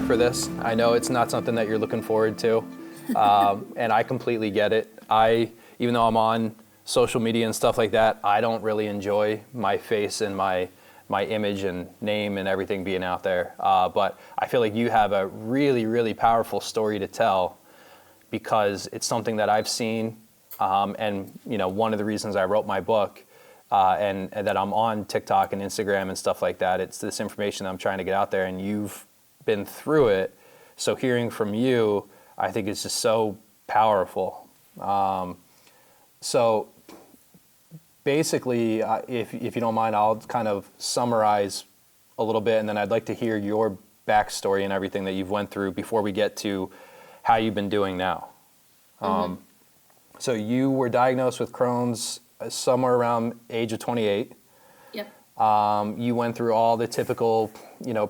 for this. I know it's not something that you're looking forward to, and I completely get it. Even though I'm on social media and stuff like that, I don't really enjoy my face and my image and name and everything being out there. But I feel like you have a really, really powerful story to tell, because it's something that I've seen, and one of the reasons I wrote my book, and that I'm on TikTok and Instagram and stuff like that. It's this information I'm trying to get out there, and you've been through it. So hearing from you, I think is just so powerful. So basically, if you don't mind, I'll kind of summarize a little bit, and then I'd like to hear your backstory and everything that you've went through before we get to how you've been doing now. So you were diagnosed with Crohn's somewhere around age of 28. Yep. You went through all the typical,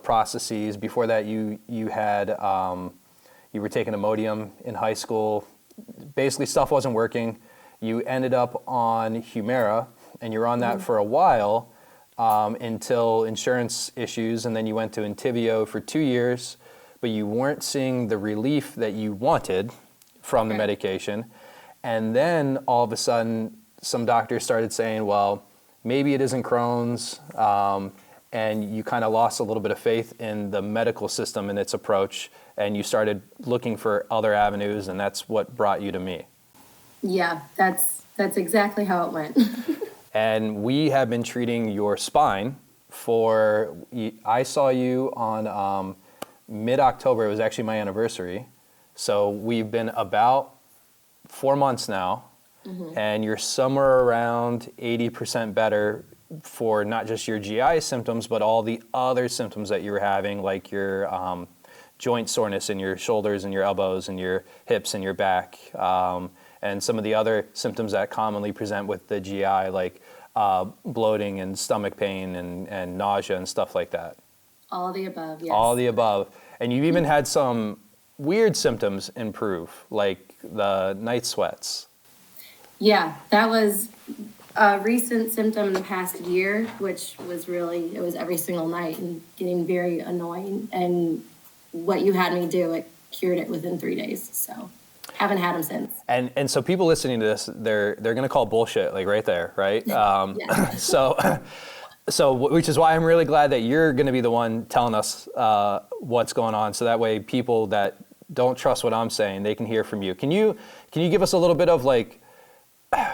processes. Before that, you had you were taking Imodium in high school. Basically, stuff wasn't working. You ended up on Humira, and you were on that for a while until insurance issues, and then you went to Entyvio for 2 years, but you weren't seeing the relief that you wanted from the medication. And then all of a sudden, some doctors started saying, well, maybe it isn't Crohn's, and you kind of lost a little bit of faith in the medical system and its approach, and you started looking for other avenues, and that's what brought you to me. Yeah, that's exactly how it went. And we have been treating your spine I saw you on mid-October. It was actually my anniversary. So we've been about 4 months now, and you're somewhere around 80% better for not just your GI symptoms, but all the other symptoms that you were having, like your joint soreness in your shoulders and your elbows and your hips and your back, and some of the other symptoms that commonly present with the GI, like bloating and stomach pain and nausea and stuff like that. All the above, yes. All the above. And you've even had some weird symptoms improve, like the night sweats. Yeah, that was a recent symptom in the past year, which was it was every single night and getting very annoying. And what you had me do, it cured it within 3 days. So haven't had them since. And so people listening to this, they're going to call bullshit, like right there, right? Yeah. So which is why I'm really glad that you're going to be the one telling us what's going on. So that way people that don't trust what I'm saying, they can hear from you. Can you give us a little bit of like,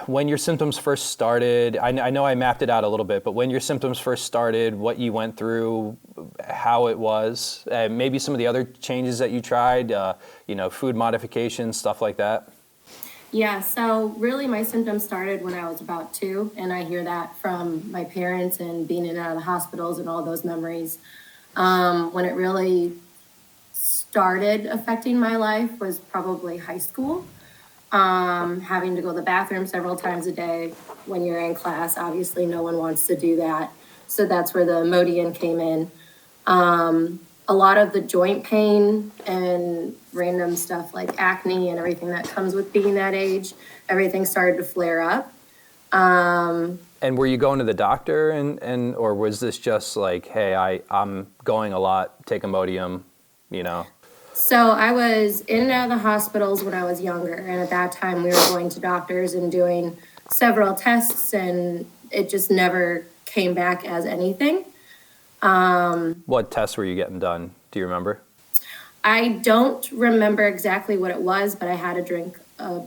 when your symptoms first started? I know I mapped it out a little bit, but when your symptoms first started, what you went through, how it was, maybe some of the other changes that you tried, food modifications, stuff like that. Yeah, so really my symptoms started when I was about 2, and I hear that from my parents and being in and out of the hospitals and all those memories. When it really started affecting my life was probably high school. Having to go to the bathroom several times a day when you're in class. Obviously, no one wants to do that. So that's where the Imodium came in. A lot of the joint pain and random stuff like acne and everything that comes with being that age, everything started to flare up. And were you going to the doctor and or was this just like, hey, I'm going a lot, take Imodium, So I was in and out of the hospitals when I was younger, and at that time we were going to doctors and doing several tests, and it just never came back as anything. What tests were you getting done? Do you remember? I don't remember exactly what it was, but I had to drink a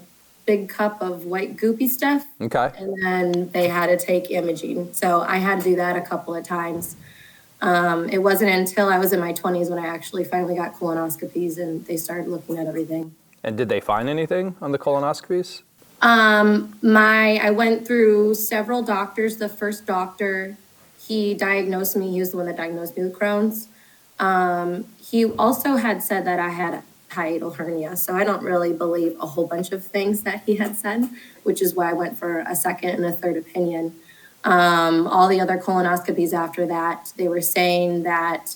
big cup of white goopy stuff. Okay. And then they had to take imaging. So I had to do that a couple of times. It wasn't until I was in my 20s when I actually finally got colonoscopies and they started looking at everything. And did they find anything on the colonoscopies? I went through several doctors. The first doctor, he diagnosed me. He was the one that diagnosed me with Crohn's. He also had said that I had a hiatal hernia. So I don't really believe a whole bunch of things that he had said, which is why I went for a second and a third opinion. All the other colonoscopies after that, they were saying that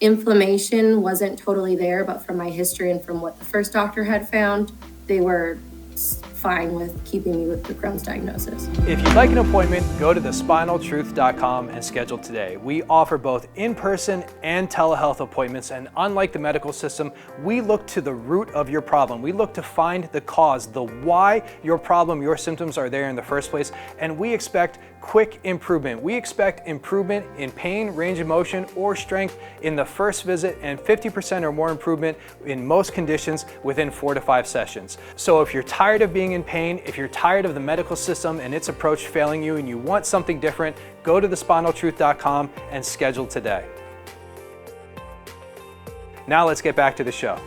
inflammation wasn't totally there, but from my history and from what the first doctor had found, they were fine with keeping me with the Crohn's diagnosis. If you'd like an appointment, go to thespinaltruth.com and schedule today. We offer both in-person and telehealth appointments, and unlike the medical system, we look to the root of your problem. We look to find the cause, the why your problem, your symptoms are there in the first place, and we expect quick improvement. We expect improvement in pain, range of motion, or strength in the first visit, and 50% or more improvement in most conditions within 4 to 5 sessions. So if you're tired of being in pain, if you're tired of the medical system and its approach failing you, and you want something different, go to thespinaltruth.com and schedule today. Now let's get back to the show.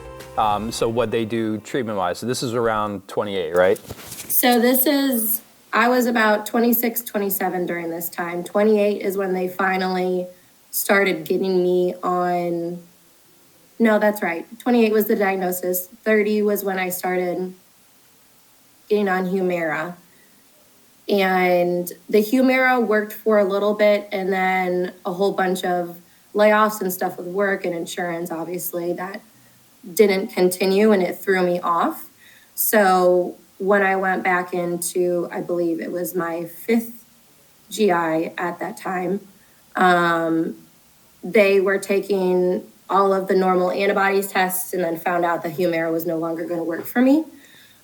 So what they do treatment-wise, so this is around 28, right? So I was about 26, 27 during this time. 28 is when they finally started getting me on, no, that's right. 28 was the diagnosis. 30 was when I started getting on Humira. And the Humira worked for a little bit, and then a whole bunch of layoffs and stuff with work and insurance, obviously, that didn't continue, and it threw me off. So when I went back into, I believe it was my 5th GI at that time, they were taking all of the normal antibodies tests and then found out that Humira was no longer going to work for me.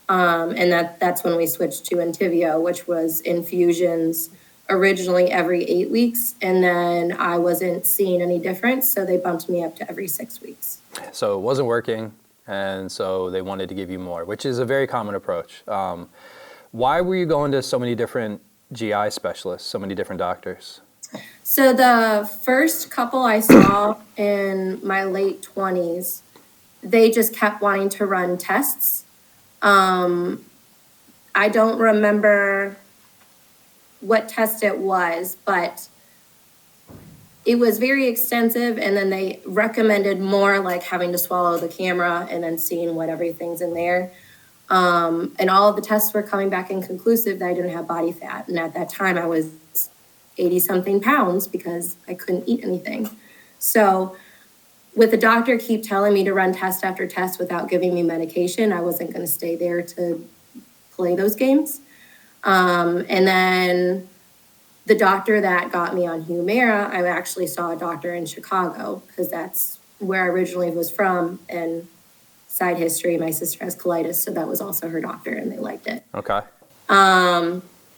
And that's when we switched to Entyvio, which was infusions originally every 8 weeks. And then I wasn't seeing any difference, so they bumped me up to every 6 weeks. So it wasn't working, and so they wanted to give you more, which is a very common approach. Why were you going to so many different GI specialists, so many different doctors? So the first couple I saw in my late 20s, they just kept wanting to run tests. I don't remember what test it was, but it was very extensive, and then they recommended more, like having to swallow the camera and then seeing what everything's in there. And all of the tests were coming back inconclusive that I didn't have body fat. And at that time I was 80-something pounds because I couldn't eat anything. So with the doctor keep telling me to run test after test without giving me medication, I wasn't going to stay there to play those games. And then the doctor that got me on Humira, I actually saw a doctor in Chicago because that's where I originally was from. And side history, my sister has colitis, so that was also her doctor, and they liked it. Okay.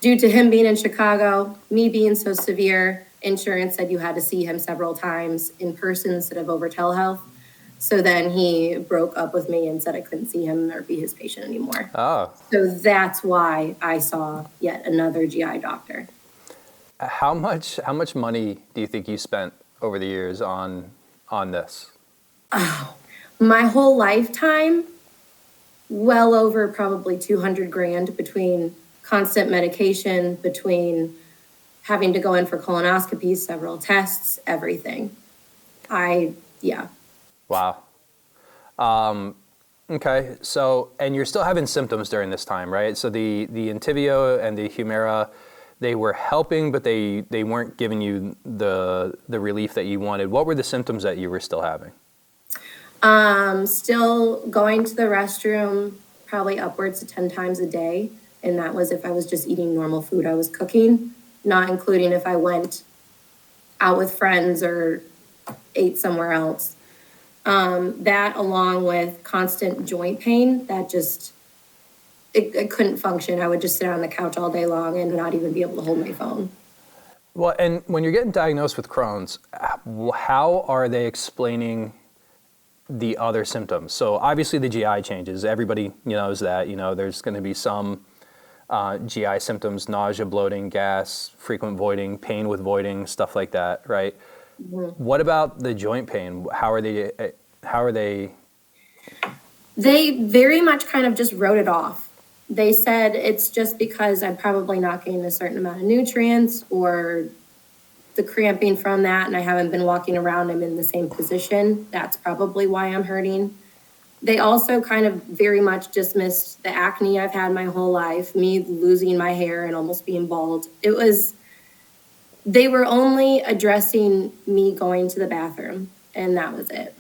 Due to him being in Chicago, me being so severe, insurance said you had to see him several times in person instead of over telehealth. So then he broke up with me and said I couldn't see him or be his patient anymore. Oh. So that's why I saw yet another GI doctor. How much money do you think you spent over the years on this? Oh, my whole lifetime, well over probably 200 grand between constant medication, between having to go in for colonoscopies, several tests, everything. Yeah. Wow. Okay. So, and you're still having symptoms during this time, right? So the Entyvio and the Humira, they were helping, but they weren't giving you the relief that you wanted. What were the symptoms that you were still having? Still going to the restroom probably upwards of 10 times a day. And that was if I was just eating normal food I was cooking, not including if I went out with friends or ate somewhere else. That along with constant joint pain, that just, it couldn't function. I would just sit on the couch all day long and not even be able to hold my phone. Well, and when you're getting diagnosed with Crohn's, how are they explaining the other symptoms? So obviously the GI changes. Everybody knows that. There's going to be some GI symptoms: nausea, bloating, gas, frequent voiding, pain with voiding, stuff like that, right? Mm-hmm. What about the joint pain? How are they? They very much kind of just wrote it off. They said it's just because I'm probably not getting a certain amount of nutrients or the cramping from that, and I haven't been walking around, I'm in the same position. That's probably why I'm hurting. They also kind of very much dismissed the acne I've had my whole life, me losing my hair and almost being bald. They were only addressing me going to the bathroom, and that was it.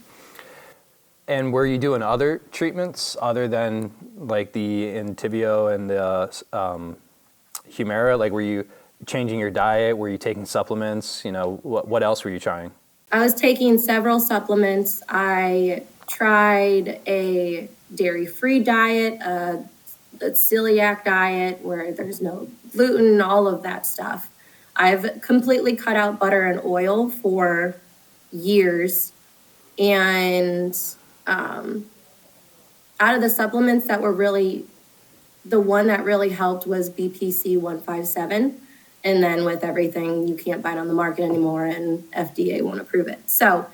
And were you doing other treatments other than like the Intibio and the Humira? Like, were you changing your diet? Were you taking supplements? You know, what else were you trying? I was taking several supplements. I tried a dairy-free diet, a celiac diet where there's no gluten, all of that stuff. I've completely cut out butter and oil for years. And out of the supplements that were really, the one that really helped was BPC 157. And then with everything, you can't buy it on the market anymore and FDA won't approve it. So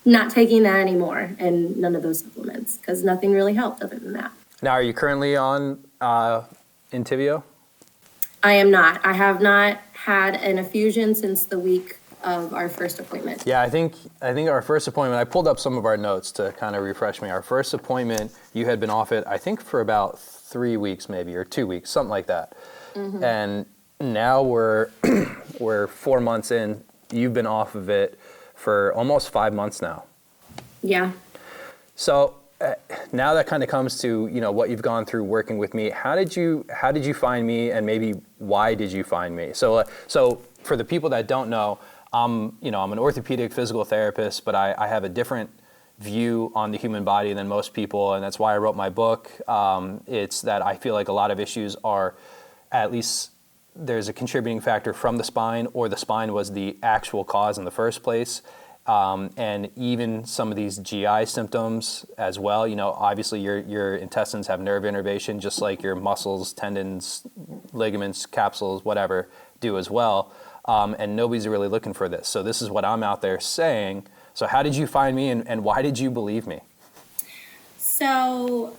not taking that anymore and none of those supplements because nothing really helped other than that. Now, are you currently on Intibio? I am not. I have not had an infusion since the week of our first appointment. Yeah, I think our first appointment, I pulled up some of our notes to kind of refresh me. Our first appointment, you had been off it, I think for about 3 weeks maybe, or 2 weeks, something like that. Mm-hmm. And now we're 4 months in. You've been off of it for almost 5 months now. Yeah. So now that kind of comes to, you know, what you've gone through working with me. How did you find me, and maybe why did you find me? So for the people that don't know, I'm an orthopedic physical therapist, but I have a different view on the human body than most people, and that's why I wrote my book. It's that I feel like a lot of issues are, at least there's a contributing factor from the spine, or the spine was the actual cause in the first place. And even some of these GI symptoms as well, you know, obviously your intestines have nerve innervation, just like your muscles, tendons, ligaments, capsules, whatever, do as well. And nobody's really looking for this. So this is what I'm out there saying. So how did you find me, and why did you believe me? So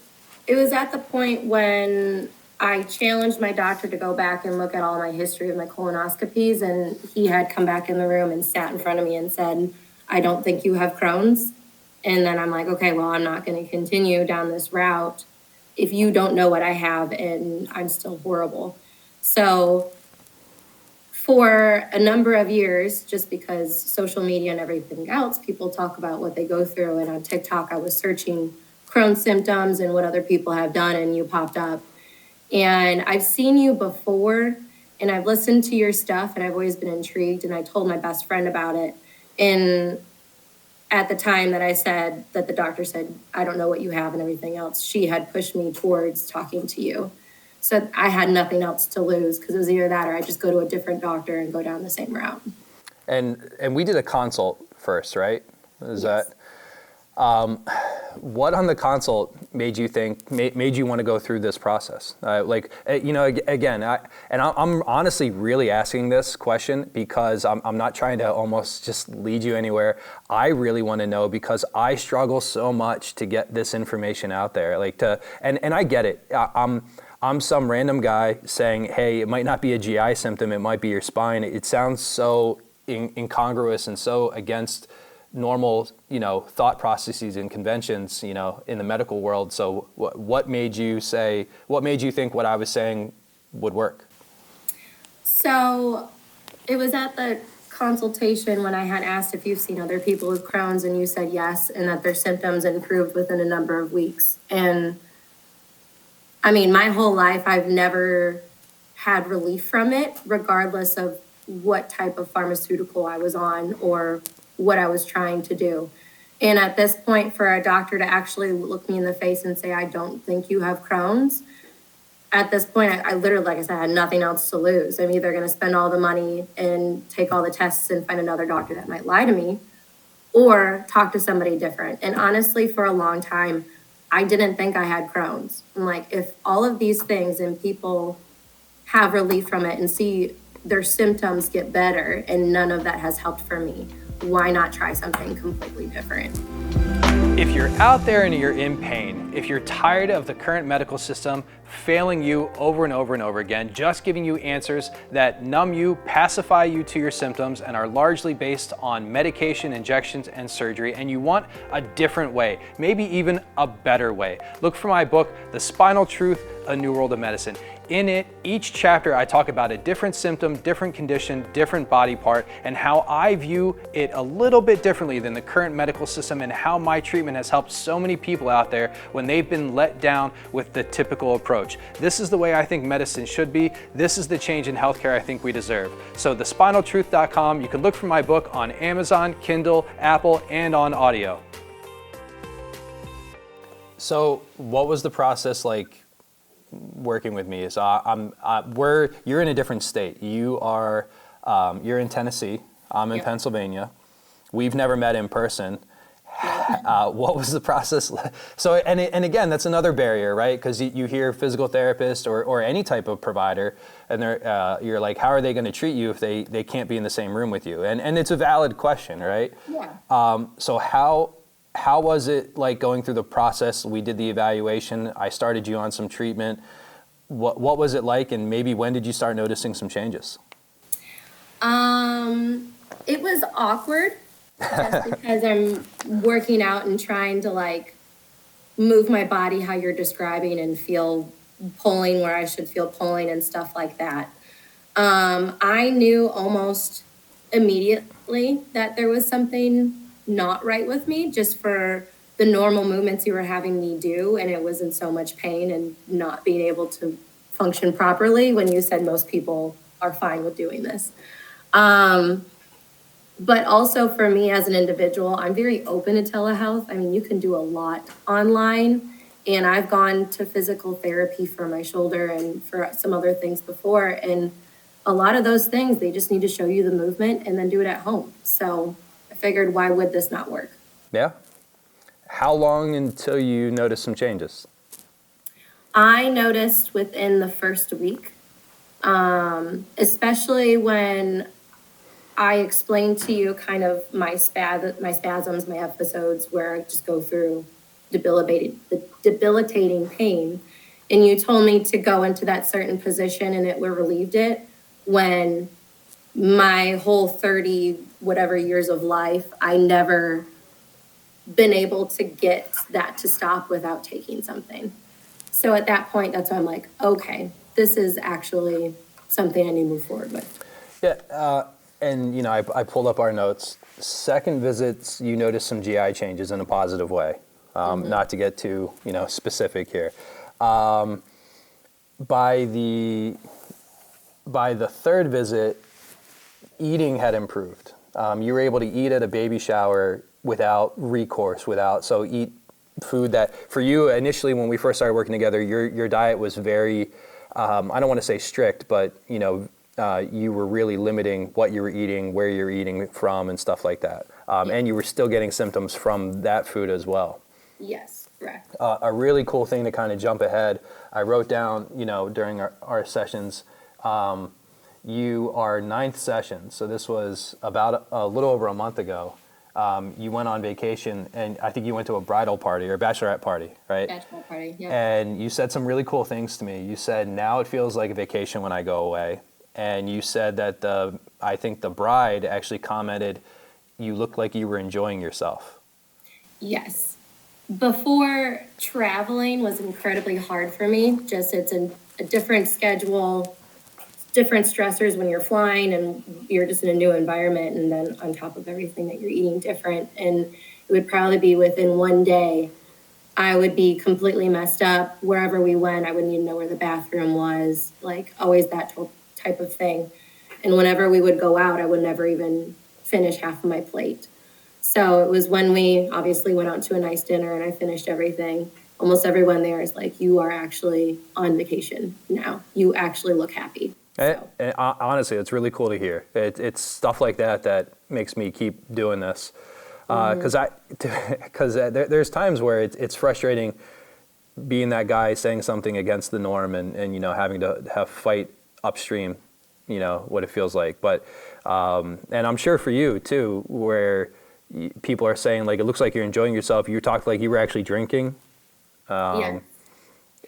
it was at the point when I challenged my doctor to go back and look at all my history of my colonoscopies, and he had come back in the room and sat in front of me and said, I don't think you have Crohn's. And then I'm like, okay, well, I'm not going to continue down this route if you don't know what I have and I'm still horrible. So for a number of years, just because social media and everything else, people talk about what they go through. And on TikTok, I was searching Crohn's symptoms and what other people have done, and you popped up. And I've seen you before, and I've listened to your stuff, and I've always been intrigued, and I told my best friend about it. And at the time that I said, that the doctor said, I don't know what you have and everything else, she had pushed me towards talking to you. So I had nothing else to lose, because it was either that or I just go to a different doctor and go down the same route. And we did a consult first, right? Is yes. That what on the consult made you want to go through this process? Again, I'm honestly really asking this question because I'm not trying to almost just lead you anywhere. I really want to know, because I struggle so much to get this information out there. And I get it. I'm some random guy saying, hey, it might not be a GI symptom, it might be your spine. It sounds so incongruous and so against normal, thought processes and conventions, in the medical world. So what made you think what I was saying would work? So it was at the consultation when I had asked if you've seen other people with Crohn's, and you said yes, and that their symptoms improved within a number of weeks. And I mean, my whole life, I've never had relief from it, regardless of what type of pharmaceutical I was on or what I was trying to do. And at this point, for a doctor to actually look me in the face and say, I don't think you have Crohn's, at this point, I literally, like I said, I had nothing else to lose. I'm either going to spend all the money and take all the tests and find another doctor that might lie to me, or talk to somebody different. And honestly, for a long time, I didn't think I had Crohn's. I'm like, if all of these things and people have relief from it and see their symptoms get better and none of that has helped for me, why not try something completely different? If you're out there and you're in pain, if you're tired of the current medical system failing you over and over and over again, just giving you answers that numb you, pacify you to your symptoms, and are largely based on medication, injections, and surgery, and you want a different way, maybe even a better way, look for my book, The Spinal Truth, A New World of Medicine. In it, each chapter I talk about a different symptom, different condition, different body part, and how I view it a little bit differently than the current medical system, and how my treatment has helped so many people out there when they've been let down with the typical approach. This is the way I think medicine should be. This is the change in healthcare I think we deserve. So thespinaltruth.com, you can look for my book on Amazon, Kindle, Apple, and on audio. So what was the process like working with me? So you're in a different state. You're in Tennessee. I'm in Pennsylvania. We've never met in person. What was the process? So, and again, that's another barrier, right? Because you hear physical therapist or any type of provider, and you're like, how are they going to treat you if they can't be in the same room with you? And it's a valid question, right? Yeah. So how was it like going through the process? We did the evaluation. I started you on some treatment. What was it like, and maybe when did you start noticing some changes? It was awkward just because I'm working out and trying to like move my body how you're describing and feel pulling where I should feel pulling and stuff like that. I knew almost immediately that there was something not right with me, just for the normal movements you were having me do, and it was in so much pain and not being able to function properly when you said most people are fine with doing this. But also for me as an individual, I'm very open to telehealth. I mean, you can do a lot online, and I've gone to physical therapy for my shoulder and for some other things before, and a lot of those things, they just need to show you the movement and then do it at home. So I figured, why would this not work? Yeah. How long until you noticed some changes? I noticed within the first week, especially when I explained to you kind of my spasms, my episodes where I just go through debilitating pain. And you told me to go into that certain position and it relieved it, when my whole 30 whatever years of life, I never been able to get that to stop without taking something. So at that point, that's when I'm like, okay, this is actually something I need to move forward with. Yeah, and I pulled up our notes. Second visits, you noticed some GI changes in a positive way. Not to get too specific here. By the third visit, eating had improved. You were able to eat at a baby shower without recourse, so eat food that, for you initially when we first started working together, your diet was very, I don't want to say strict, but you were really limiting what you were eating, where you're eating from, and stuff like that. And you were still getting symptoms from that food as well. Yes, correct. A really cool thing to kind of jump ahead, I wrote down, during our sessions, you are 9th session, so this was about a little over a month ago. You went on vacation, and I think you went to a bridal party or a bachelorette party, right? Bachelorette party, yeah. And you said some really cool things to me. You said, now it feels like a vacation when I go away. And you said that I think the bride actually commented, you looked like you were enjoying yourself. Yes. Before, traveling was incredibly hard for me. Just it's a different schedule, different stressors when you're flying and you're just in a new environment, and then on top of everything that you're eating different. And it would probably be within one day, I would be completely messed up. Wherever we went, I wouldn't even know where the bathroom was, like always that type of thing. And whenever we would go out, I would never even finish half of my plate. So it was when we obviously went out to a nice dinner and I finished everything. Almost everyone there is like, you are actually on vacation now. You actually look happy. So. And honestly, it's really cool to hear. It's stuff like that makes me keep doing this. Because there's times where it's frustrating being that guy saying something against the norm and having to have fight upstream, what it feels like. But and I'm sure for you too, where people are saying like, it looks like you're enjoying yourself. You talked like you were actually drinking. Yeah.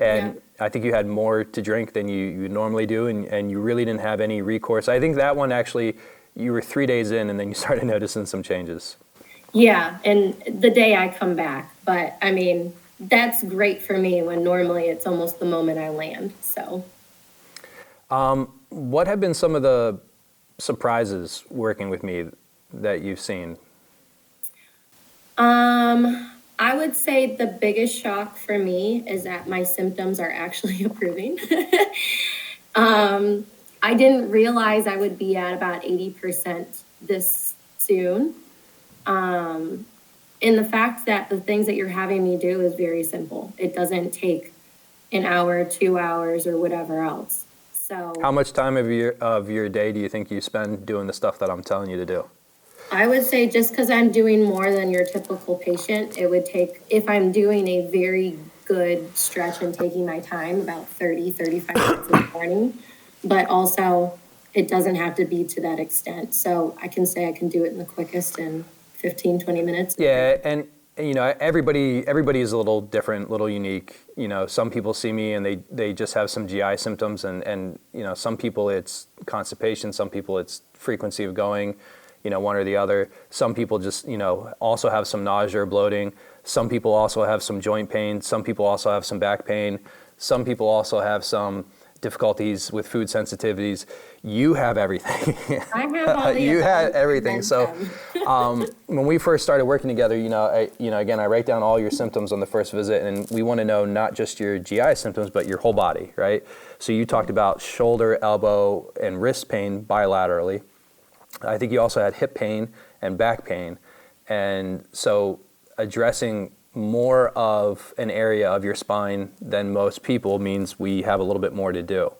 And Yeah. I think you had more to drink than you normally do, and you really didn't have any recourse. I think that one actually, you were 3 days in and then you started noticing some changes. Yeah, and the day I come back. But I mean, that's great for me when normally it's almost the moment I land. So What have been some of the surprises working with me that you've seen? I would say the biggest shock for me is that my symptoms are actually improving. I didn't realize I would be at about 80% this soon. And the fact that the things that you're having me do is very simple. It doesn't take an hour, 2 hours, or whatever else. So How much time of your day do you think you spend doing the stuff that I'm telling you to do? I would say just because I'm doing more than your typical patient, it would take, if I'm doing a very good stretch and taking my time, about 30, 35 minutes in the morning. But also, it doesn't have to be to that extent. So I can say I can do it in the quickest in 15, 20 minutes. Yeah, and you know, everybody is a little different, little unique. You know, some people see me and they just have some GI symptoms, and you know, some people it's constipation, some people it's frequency of going, you know, one or the other. Some people just, you know, also have some nausea or bloating. Some people also have some joint pain. Some people also have some back pain. Some people also have some difficulties with food sensitivities. You have everything. I have all the You had above. everything. So when we first started working together, again, I write down all your symptoms on the first visit, and we want to know not just your GI symptoms, but your whole body, right? So you talked about shoulder, elbow, and wrist pain bilaterally. I think you also had hip pain and back pain. And so addressing more of an area of your spine than most people means we have a little bit more to do.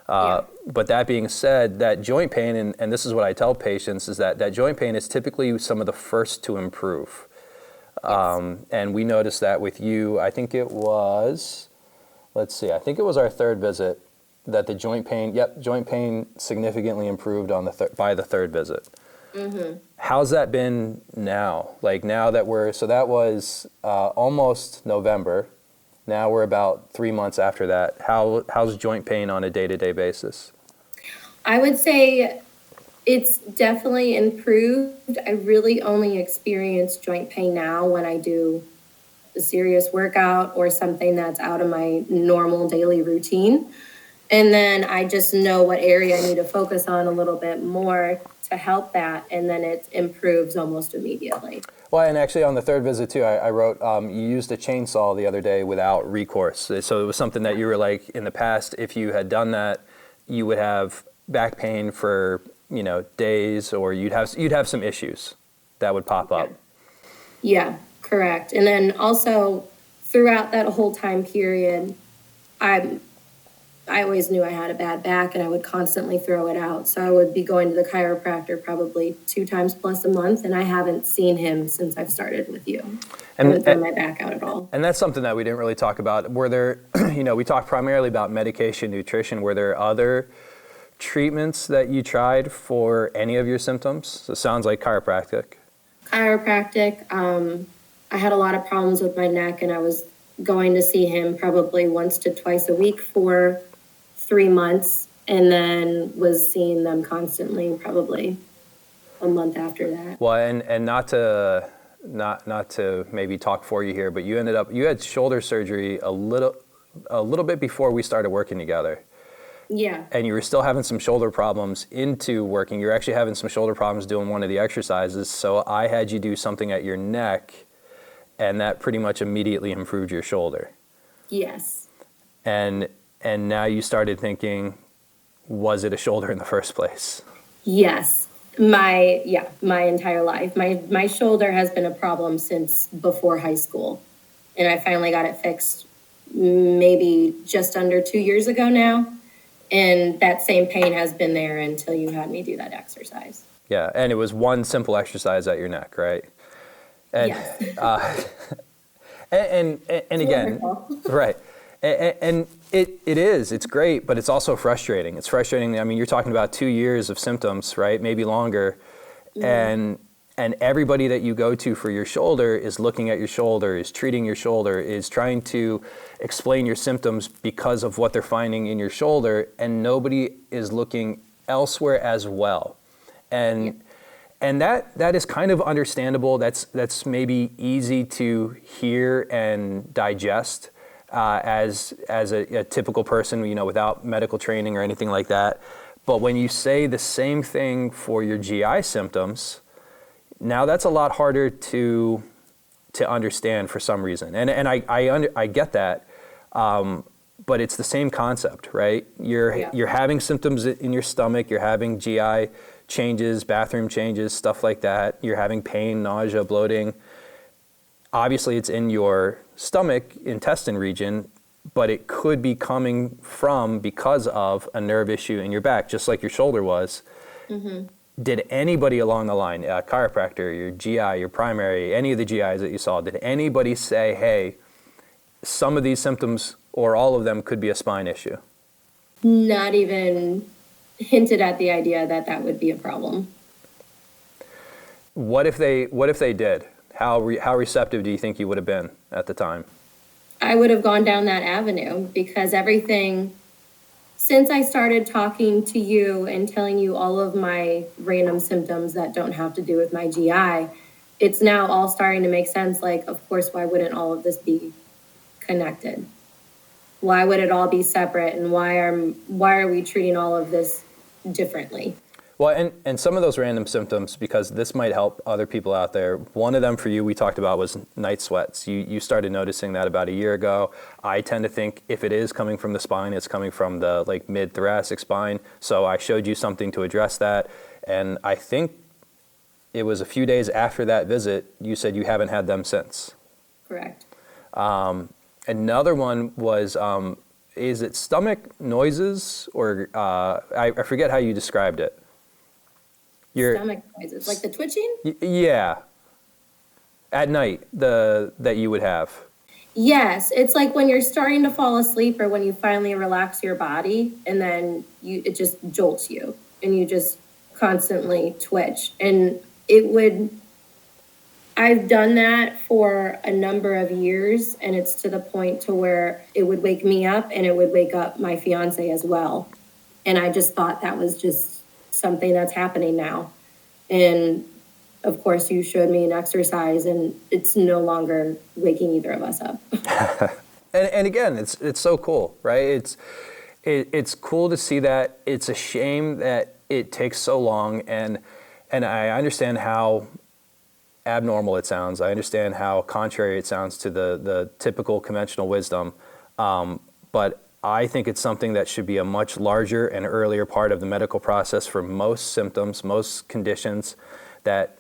But that being said, that joint pain, and this is what I tell patients, is that joint pain is typically some of the first to improve. And we noticed that with you, I think it was our third visit, that the joint pain significantly improved on by the third visit. Mm-hmm. How's that been now? Like now that that was almost November. Now we're about 3 months after that. How's joint pain on a day-to-day basis? I would say it's definitely improved. I really only experience joint pain now when I do a serious workout or something that's out of my normal daily routine. And then I just know what area I need to focus on a little bit more to help that, and then it improves almost immediately. Well, and actually on the third visit too, I wrote, you used a chainsaw the other day without recourse. So it was something that you were like, in the past, if you had done that, you would have back pain for, you know, days, or you'd have some issues that would pop up. Yeah, correct. And then also throughout that whole time period, I always knew I had a bad back and I would constantly throw it out. So I would be going to the chiropractor probably 2 times plus a month, and I haven't seen him since I've started with you. I haven't thrown my back out at all. And that's something that we didn't really talk about. Were there, we talked primarily about medication, nutrition. Were there other treatments that you tried for any of your symptoms? So it sounds like chiropractic. I had a lot of problems with my neck, and I was going to see him probably once to twice a week for 3 months, and then was seeing them constantly probably a month after that. Well, and not to maybe talk for you here, but you had shoulder surgery a little bit before we started working together. Yeah. And you were still having some shoulder problems into working. You're actually having some shoulder problems doing one of the exercises. So I had you do something at your neck, and that pretty much immediately improved your shoulder. Yes. And now you started thinking, was it a shoulder in the first place? Yes. My entire life. My shoulder has been a problem since before high school. And I finally got it fixed maybe just under 2 years ago now. And that same pain has been there until you had me do that exercise. Yeah, and it was one simple exercise at your neck, right? And, yes. and again, right. And it's great, but it's also frustrating. It's frustrating. I mean, you're talking about 2 years of symptoms, right? Maybe longer. Mm-hmm. And everybody that you go to for your shoulder is looking at your shoulder, is treating your shoulder, is trying to explain your symptoms because of what they're finding in your shoulder, and nobody is looking elsewhere as well. And that is kind of understandable. That's maybe easy to hear and digest. as a typical person, without medical training or anything like that. But when you say the same thing for your GI symptoms, now that's a lot harder to understand for some reason. And I get that, but it's the same concept, right? You're having symptoms in your stomach, you're having GI changes, bathroom changes, stuff like that. You're having pain, nausea, bloating. Obviously, it's in your stomach, intestine region, but it could be coming from because of a nerve issue in your back, just like your shoulder was. Mm-hmm. Did anybody along the line, a chiropractor, your GI, your primary, any of the GIs that you saw, did anybody say, hey, some of these symptoms or all of them could be a spine issue? Not even hinted at the idea that that would be a problem. What if they did? How receptive do you think you would have been at the time? I would have gone down that avenue, because everything, since I started talking to you and telling you all of my random symptoms that don't have to do with my GI, it's now all starting to make sense. Like, of course, why wouldn't all of this be connected? Why would it all be separate? And why are we treating all of this differently? Well, and some of those random symptoms, because this might help other people out there, one of them for you we talked about was night sweats. You started noticing that about a year ago. I tend to think if it is coming from the spine, it's coming from the mid-thoracic spine. So I showed you something to address that. And I think it was a few days after that visit, you said you haven't had them since. Correct. Another one was, is it stomach noises, or I forget how you described it. Stomach noises, like the twitching? Yeah. At night, that you would have. Yes, it's like when you're starting to fall asleep, or when you finally relax your body, and then it just jolts you, and you just constantly twitch. And I've done that for a number of years, and it's to the point to where it would wake me up, and it would wake up my fiance as well. And I just thought that was just something that's happening now. And of course you showed me an exercise, and it's no longer waking either of us up. and again, it's so cool, right? It's cool to see that. It's a shame that it takes so long, and I understand how abnormal it sounds. I understand how contrary it sounds to the typical conventional wisdom, but I think it's something that should be a much larger and earlier part of the medical process for most symptoms, most conditions, that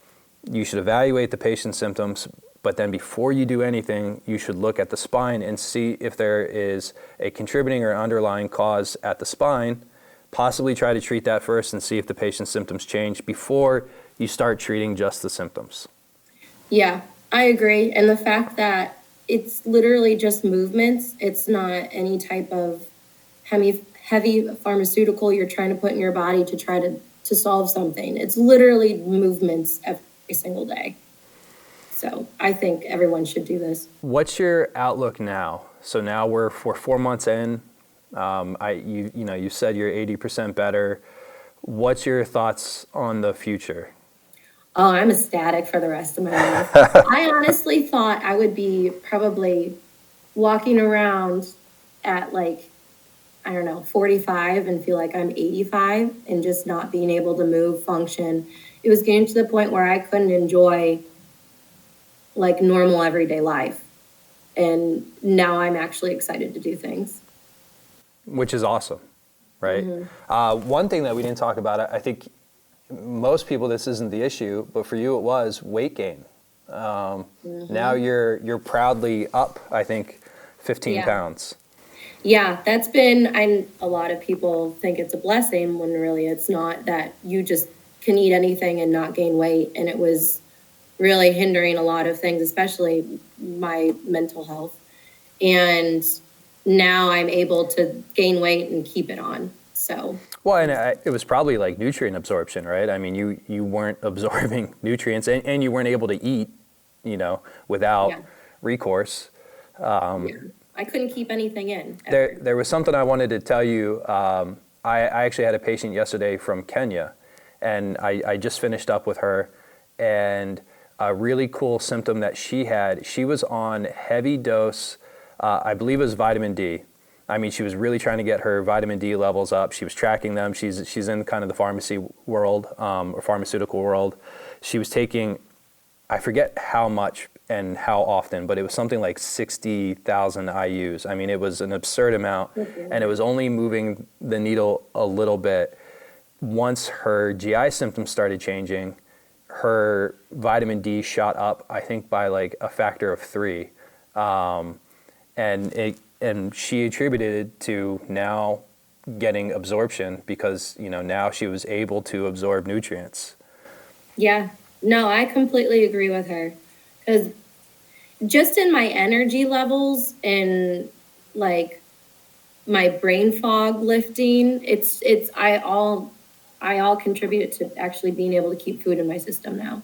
you should evaluate the patient's symptoms, but then before you do anything, you should look at the spine and see if there is a contributing or underlying cause at the spine, possibly try to treat that first and see if the patient's symptoms change before you start treating just the symptoms. Yeah, I agree. And the fact that it's literally just movements. It's not any type of heavy pharmaceutical you're trying to put in your body to try to solve something. It's literally movements every single day. So I think everyone should do this. What's your outlook now? So now we're 4 months in. You said you're 80% better. What's your thoughts on the future? Oh, I'm ecstatic for the rest of my life. I honestly thought I would be probably walking around at 45 and feel like I'm 85 and just not being able to move, function. It was getting to the point where I couldn't enjoy normal everyday life. And now I'm actually excited to do things. Which is awesome, right? Mm-hmm. One thing that we didn't talk about, I think most people this isn't the issue, but for you it was weight gain. Now you're proudly up, I think, 15 pounds. Yeah, that's been, a lot of people think it's a blessing when really it's not, that you just can eat anything and not gain weight. And it was really hindering a lot of things, especially my mental health. And now I'm able to gain weight and keep it on. So. Well, and it was probably nutrient absorption, right? I mean, you weren't absorbing nutrients, and you weren't able to eat, without recourse. I couldn't keep anything in. There was something I wanted to tell you. I actually had a patient yesterday from Kenya, and I just finished up with her, and a really cool symptom that she had, she was on heavy dose I believe it was vitamin D. I mean, she was really trying to get her vitamin D levels up. She was tracking them. She's in kind of the pharmacy world, or pharmaceutical world. She was taking, I forget how much and how often, but it was something like 60,000 IUs. I mean, it was an absurd amount, and it was only moving the needle a little bit. Once her GI symptoms started changing, her vitamin D shot up, I think, by like a factor of 3. And she attributed it to now getting absorption because, now she was able to absorb nutrients. Yeah, no, I completely agree with her. Because just in my energy levels and like my brain fog lifting, I all contribute to actually being able to keep food in my system now.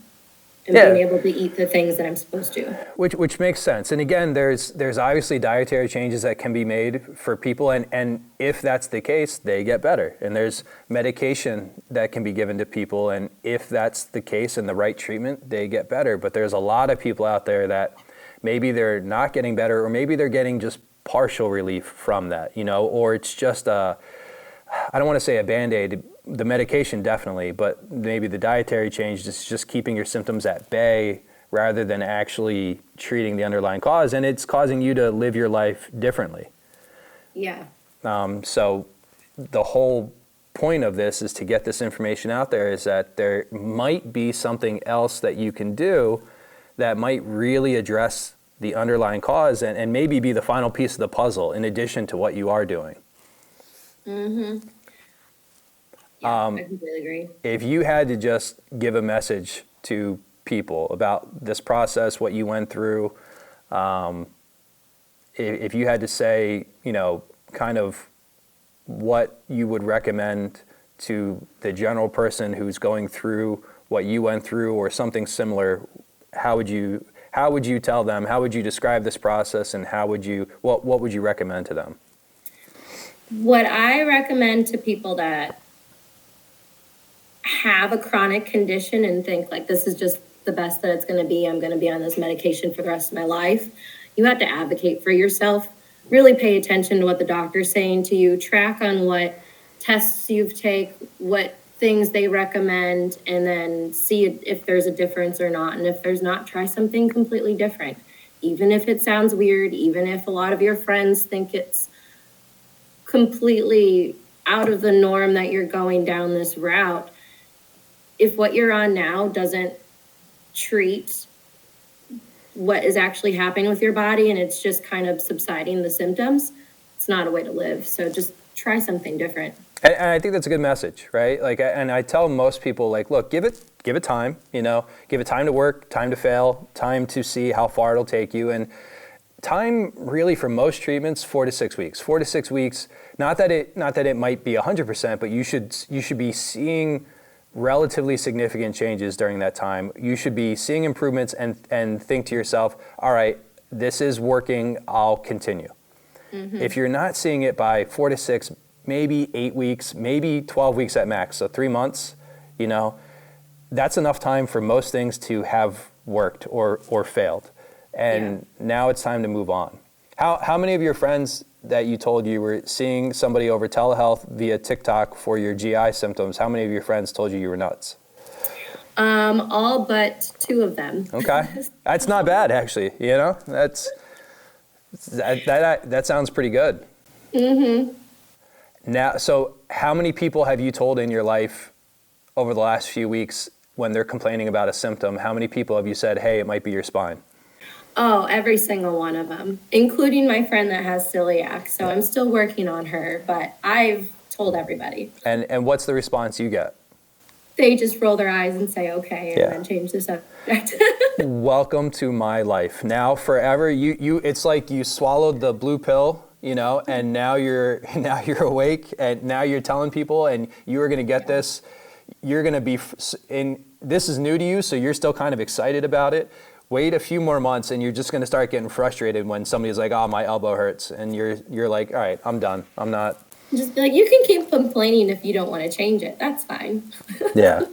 And being able to eat the things that I'm supposed to. Which makes sense. And again, there's obviously dietary changes that can be made for people, and if that's the case, they get better. And there's medication that can be given to people, and if that's the case and the right treatment, they get better. But there's a lot of people out there that maybe they're not getting better, or maybe they're getting just partial relief from that, or it's just I don't want to say a Band-Aid. The medication definitely, but maybe the dietary change is just keeping your symptoms at bay rather than actually treating the underlying cause, and it's causing you to live your life differently. Yeah. So the whole point of this is to get this information out there, is that there might be something else that you can do that might really address the underlying cause and maybe be the final piece of the puzzle in addition to what you are doing. Mm-hmm. Yeah, I completely agree. If you had to just give a message to people about this process, what you went through, if you had to say, kind of what you would recommend to the general person who's going through what you went through or something similar, how would you tell them? How would you describe this process, and what would you recommend to them? What I recommend to people that have a chronic condition and think like this is just the best that it's going to be, I'm going to be on this medication for the rest of my life, you have to advocate for yourself. Really pay attention to what the doctor's saying to you, track on what tests you've taken, what things they recommend, and then see if there's a difference or not. And if there's not, try something completely different. Even if it sounds weird, even if a lot of your friends think it's completely out of the norm that you're going down this route, if what you're on now doesn't treat what is actually happening with your body and it's just kind of subsiding the symptoms, it's not a way to live. So just try something different. And I think that's a good message, right? Like, and I tell most people, like, look, give it time, give it time to work, time to fail, time to see how far it'll take you. And time really for most treatments, 4 to 6 weeks. 4 to 6 weeks, not that it might be 100%, but you should be seeing relatively significant changes during that time. You should be seeing improvements and think to yourself, all right, this is working, I'll continue. Mm-hmm. If you're not seeing it by 4 to 6, maybe 8 weeks, maybe 12 weeks at max, so 3 months, that's enough time for most things to have worked or failed. And now it's time to move on. How many of your friends that you told you were seeing somebody over telehealth via TikTok for your GI symptoms, how many of your friends told you were nuts? All but 2 of them. Okay. That's not bad, actually. That sounds pretty good. Mm-hmm. Now, so how many people have you told in your life over the last few weeks when they're complaining about a symptom? How many people have you said, hey, it might be your spine? Oh, every single one of them, including my friend that has celiac. So I'm still working on her, but I've told everybody. And what's the response you get? They just roll their eyes and say, okay, and then change the subject. Welcome to my life. Now, forever, it's like you swallowed the blue pill, and now you're awake, and now you're telling people, and you are going to get this. You're going to be this is new to you, so you're still kind of excited about it. Wait a few more months, and you're just going to start getting frustrated when somebody's like, "Oh, my elbow hurts," and you're like, "All right, I'm done. I'm not." Just be like, you can keep complaining if you don't want to change it. That's fine. Yeah.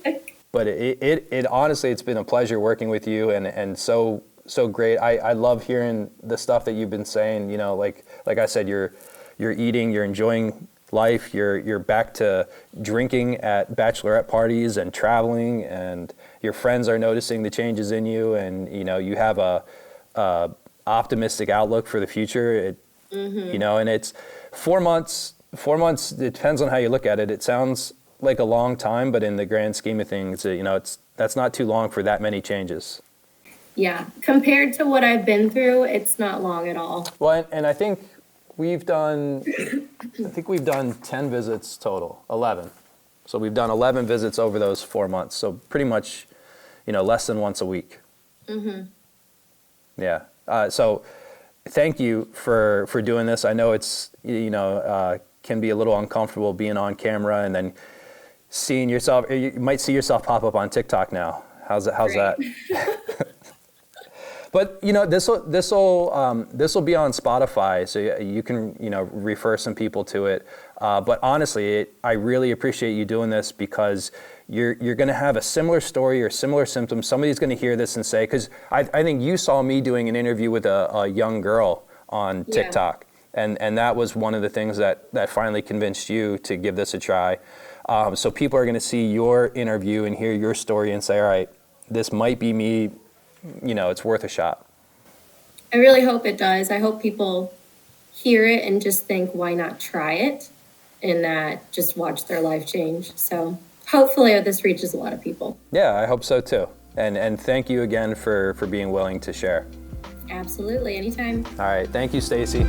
But it honestly, it's been a pleasure working with you, and so so great. I love hearing the stuff that you've been saying. You know, like I said, you're eating, you're enjoying life, you're back to drinking at bachelorette parties and traveling, and your friends are noticing the changes in you, and you know, you have a optimistic outlook for the future. You know, and it's 4 months. 4 months, it depends on how you look at it. It sounds like a long time, but in the grand scheme of things, you know, that's not too long for that many changes. Yeah, compared to what I've been through, it's not long at all. Well, and I think we've done 10 visits total, 11. So we've done 11 visits over those 4 months. So pretty much, you know, less than once a week. Yeah. So thank you for doing this. I know it's, you know, can be a little uncomfortable being on camera and then seeing yourself. You might see yourself pop up on TikTok now. How's that? But you know, this will be on Spotify, so you can, you know, refer some people to it. But honestly, I really appreciate you doing this, because you're going to have a similar story or similar symptoms. Somebody's going to hear this and say, because I think you saw me doing an interview with a young girl on TikTok, and that was one of the things that finally convinced you to give this a try. So people are going to see your interview and hear your story and say, all right, this might be me. You know, it's worth a shot. I really hope it does. I hope people hear it and just think, why not try it, and not just watch their life change. So hopefully this reaches a lot of people. Yeah, I hope so too. And thank you again for being willing to share. Absolutely, anytime. All right, thank you, Stacy.